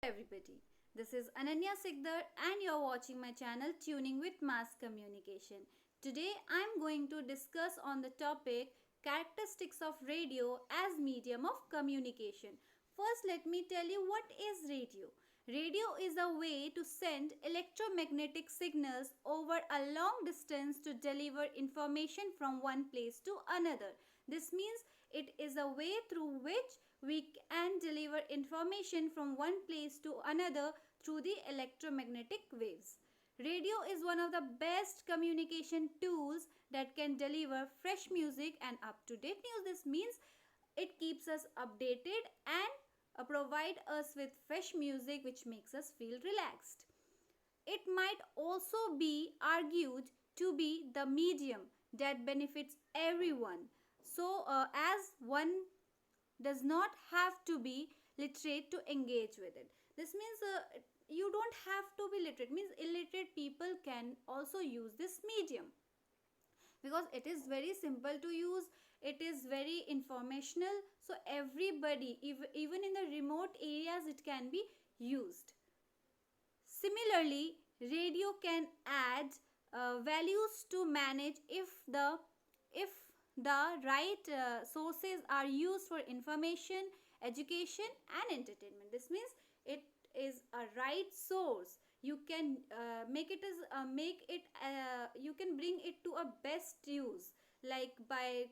everybody. This is Ananya Sikdar and you're watching my channel Tuning with Mass Communication. Today I'm going to discuss on the topic characteristics of radio as medium of communication. First, let me tell you what is radio. Radio is a way to send electromagnetic signals over a long distance to deliver information from one place to another. This means it is a way through which we can deliver information from one place to another through the electromagnetic waves. Radio is one of the best communication tools that can deliver fresh music and up-to-date news. This means it keeps us updated and provide us with fresh music which makes us feel relaxed. It might also be argued to be the medium that benefits everyone. So, as one does not have to be literate to engage with it. This means you don't have to be literate. Means illiterate people can also use this medium because it is very simple to use. It is very informational. So everybody, even in the remote areas, it can be used. Similarly, radio can add values to manage if the right sources are used for information, education and entertainment. This means it is a right source. You can you can bring it to a best use, like by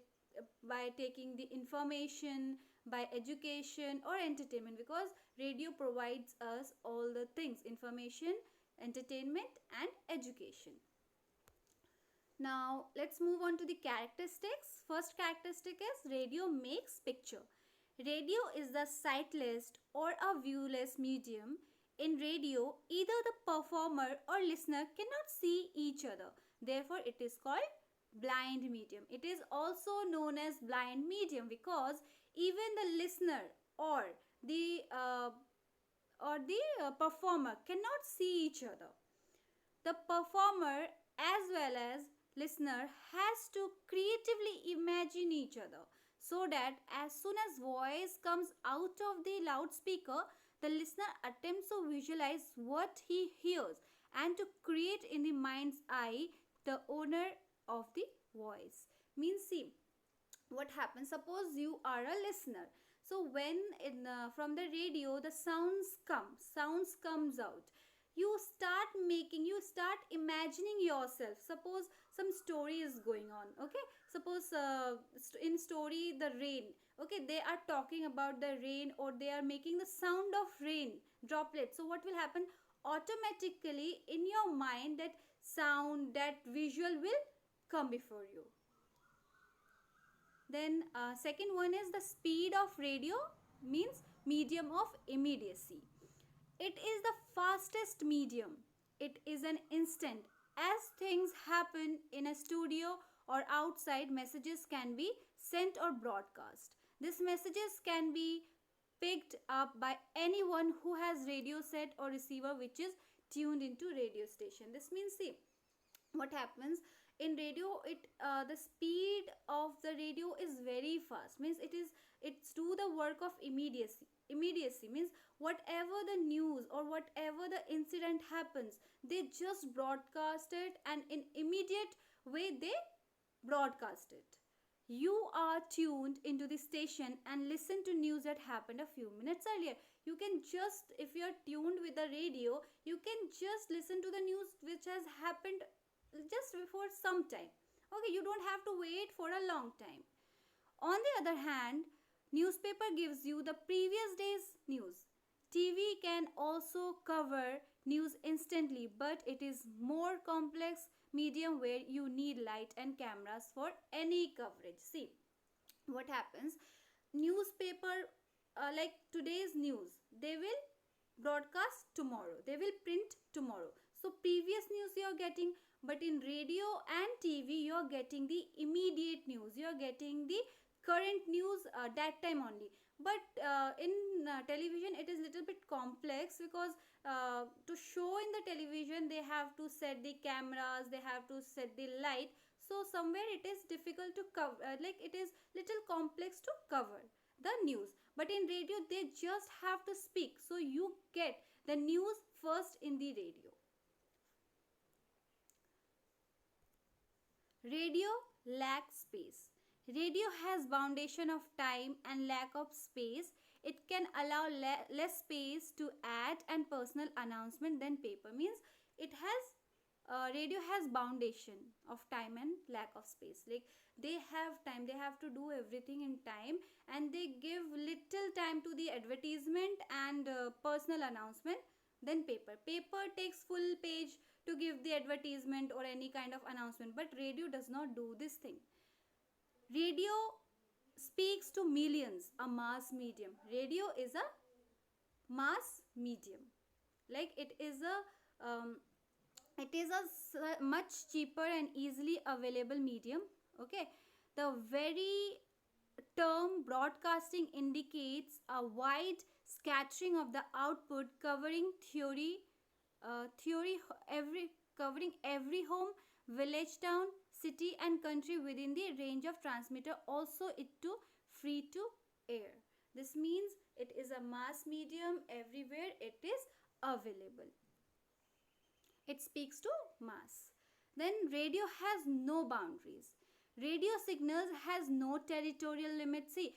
taking the information, by education or entertainment, because radio provides us all the things: information, entertainment and education. Now let's move on to the characteristics. First characteristic is radio makes picture. Radio is the sightless or a viewless medium. In radio, either the performer or listener cannot see each other. Therefore, it is called blind medium. It is also known as blind medium because even the listener or the performer cannot see each other. The performer as well as listener has to creatively imagine each other, so that as soon as voice comes out of the loudspeaker, the listener attempts to visualize what he hears and to create in the mind's eye the owner of the voice. Means, see what happens. Suppose you are a listener. So when from the radio the sounds comes out, you start imagining yourself. Suppose some story is going on. Okay, suppose in story the rain. Okay, they are talking about the rain, or they are making the sound of rain droplets. So what will happen? Automatically in your mind that sound, that visual will come before you. Then second one is the speed of radio, means medium of immediacy. It is the fastest medium. It is an instant. As things happen in a studio or outside, messages can be sent or broadcast. These messages can be picked up by anyone who has radio set or receiver which is tuned into radio station. This means, see what happens in radio. The speed of the radio is very fast. Means it's do the work of immediacy means whatever the news or whatever the incident happens, they just broadcast it, and in immediate way they broadcast it. You are tuned into the station and listen to news that happened a few minutes earlier. You can just, if you are tuned with the radio, you can just listen to the news which has happened just before some time. Okay, you don't have to wait for a long time. On the other hand, newspaper gives you the previous day's news. TV can also cover news instantly, but it is more complex medium where you need light and cameras for any coverage. See what happens. Newspaper, like today's news, they will broadcast tomorrow, they will print tomorrow. So previous news you are getting, but in radio and TV you are getting the immediate news. You are getting the current news that time only. But in television it is little bit complex, because to show in the television they have to set the cameras, they have to set the light. So somewhere it is difficult to cover, like it is little complex to cover the news. But in radio they just have to speak, so you get the news first in the radio. Radio lacks space. Radio has boundation of time and lack of space. It can allow less space to add and personal announcement than paper. Means it has radio has boundation of time and lack of space. Like they have time, they have to do everything in time, and they give little time to the advertisement and personal announcement than paper. Paper takes full page to give the advertisement or any kind of announcement, but radio does not do this thing. Radio speaks to millions, a mass medium. Radio is a mass medium. Like it is a much cheaper and easily available medium. Okay, the very term broadcasting indicates a wide scattering of the output covering every home, village, town, city and country within the range of transmitter. Also it to free to air. This means it is a mass medium, everywhere it is available. It speaks to mass. Then radio has no boundaries. Radio signals has no territorial limits. See,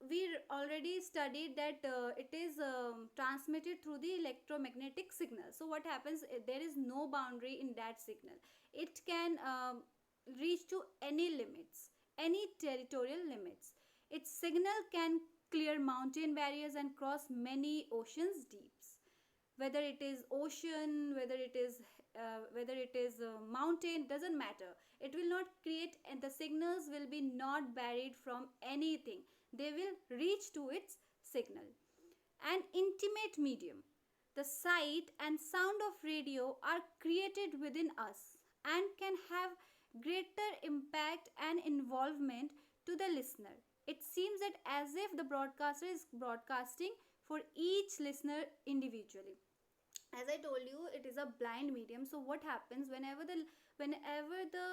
we already studied that it is transmitted through the electromagnetic signal. So what happens, there is no boundary in that signal. It can reach to any limits, any territorial limits. Its signal can clear mountain barriers and cross many oceans deeps. Whether it is ocean, whether it is mountain, doesn't matter. It will not create, and the signals will be not buried from anything. They will reach to its signal. An intimate medium. The sight and sound of radio are created within us and can have greater impact and involvement to the listener. It seems that as if the broadcaster is broadcasting for each listener individually. As I told you, it is a blind medium. So what happens, whenever the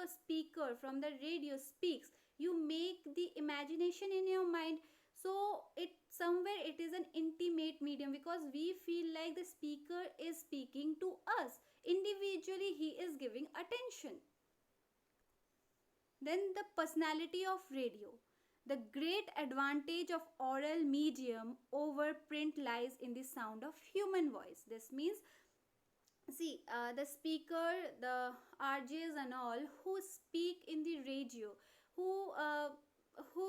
speaker from the radio speaks, you make the imagination in your mind. So it is an intimate medium, because we feel like the speaker is speaking to us individually. He is giving attention. Then the personality of radio. The great advantage of aural medium over print lies in the sound of human voice. This means, see, the speaker, the RJs and all who speak in the radio, who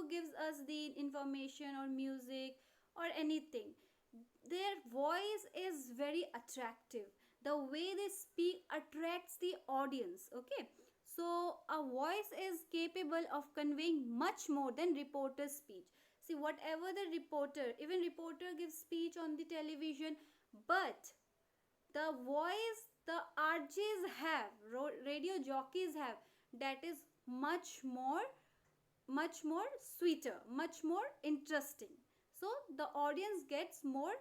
gives us the information or music or anything, their voice is very attractive. The way they speak attracts the audience. Okay, so a voice is capable of conveying much more than reporter's speech. See, whatever the reporter, even reporter gives speech on the television, but the voice the RJs have, radio jockeys have, that is much more sweeter, much more interesting. So the audience gets more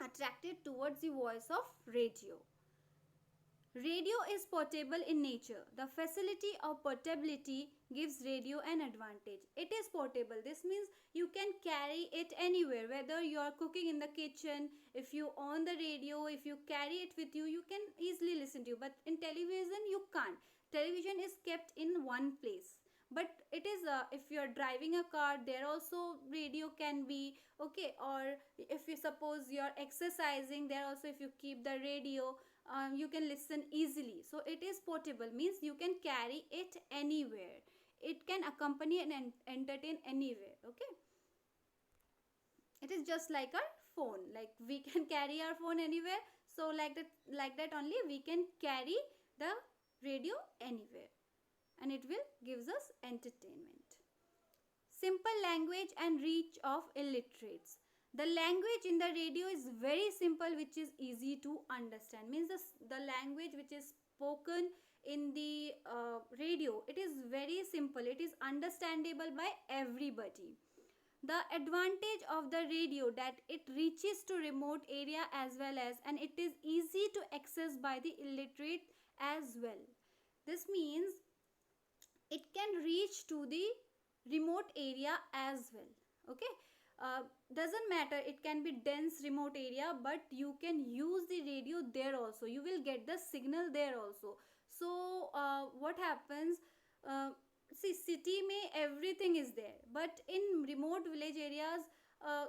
attracted towards the voice of radio. Radio is portable in nature. The facility of portability gives radio an advantage. It is portable. This means you can carry it anywhere. Whether you are cooking in the kitchen, if you on the radio, if you carry it with you, you can easily listen to. But in television, you can't. Television is kept in one place. But it is, if you are driving a car, there also radio can be, okay. Or if you suppose you are exercising, there also if you keep the radio, you can listen easily. So it is portable, means you can carry it anywhere. It can accompany and entertain anywhere. Okay, it is just like our phone. Like we can carry our phone anywhere. So like that only we can carry the radio anywhere, and it will gives us entertainment. Simple language and reach of illiterates. The language in the radio is very simple, which is easy to understand. Means the language which is spoken in the radio, it is very simple. It is understandable by everybody. The advantage of the radio, that it reaches to remote area as well as, and it is easy to access by the illiterate as well. This means it can reach to the remote area as well. Okay, doesn't matter, it can be dense remote area, but you can use the radio there also, you will get the signal there also. So what happens, uh, see, city may everything is there, but in remote village areas,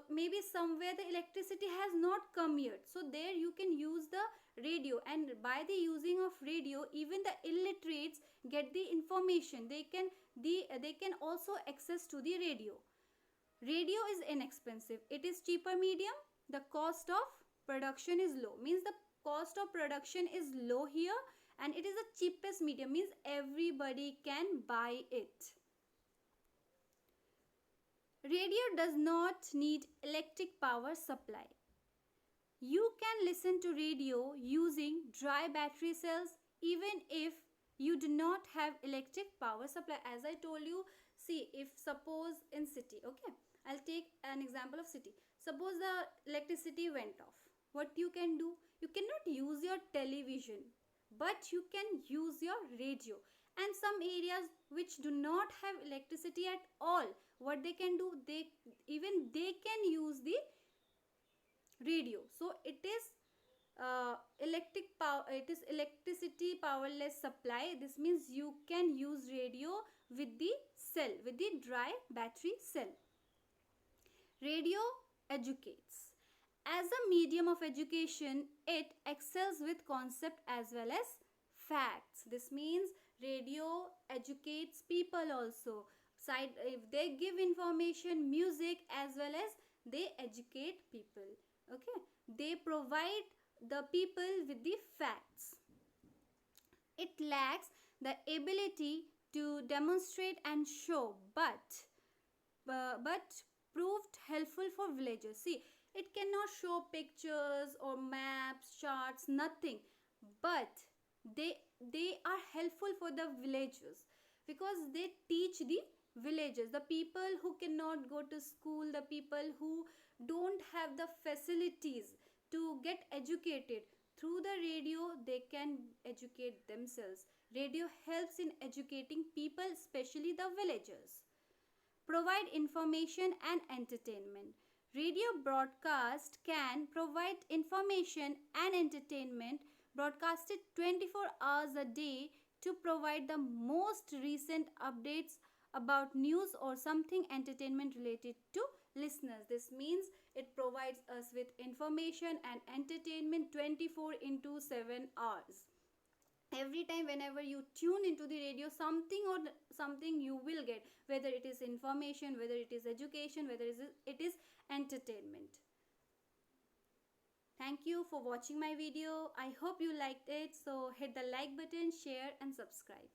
maybe somewhere the electricity has not come yet, so there you can use the radio, and by the using of radio, even the illiterates get the information, they can also access to the radio. Radio is inexpensive, it is cheaper medium, the cost of production is low, means the cost of production is low here, and it is the cheapest medium, means everybody can buy it. Radio does not need electric power supply. You can listen to radio using dry battery cells even if you do not have electric power supply. As I told you, see, if suppose in city, okay, I'll take an example of city. Suppose the electricity went off. What you can do? You cannot use your television, but you can use your radio. And some areas which do not have electricity at all, what they can do? They can use the radio. So it is electric power, it is electricity powerless supply. This means you can use radio with the cell, with the dry battery cell. Radio educates. As a medium of education, it excels with concept as well as facts. This means radio educates people also. If they give information, music, as well as they educate people. Okay, they provide the people with the facts. It lacks the ability to demonstrate and show, but proved helpful for villagers. See, it cannot show pictures or maps, charts, nothing, but they are helpful for the villagers, because they teach the villagers, the people who cannot go to school, the people who don't have the facilities to get educated. Through the radio, they can educate themselves. Radio helps in educating people, especially the villagers. Provide information and entertainment. Radio broadcast can provide information and entertainment broadcasted 24 hours a day to provide the most recent updates about news or something entertainment related to listeners. This means it provides us with information and entertainment 24 into 7 hours. Every time whenever you tune into the radio, something you will get, whether it is information, whether it is education, whether it is entertainment. Thank you for watching my video. I hope you liked it. So hit the like button, share and subscribe.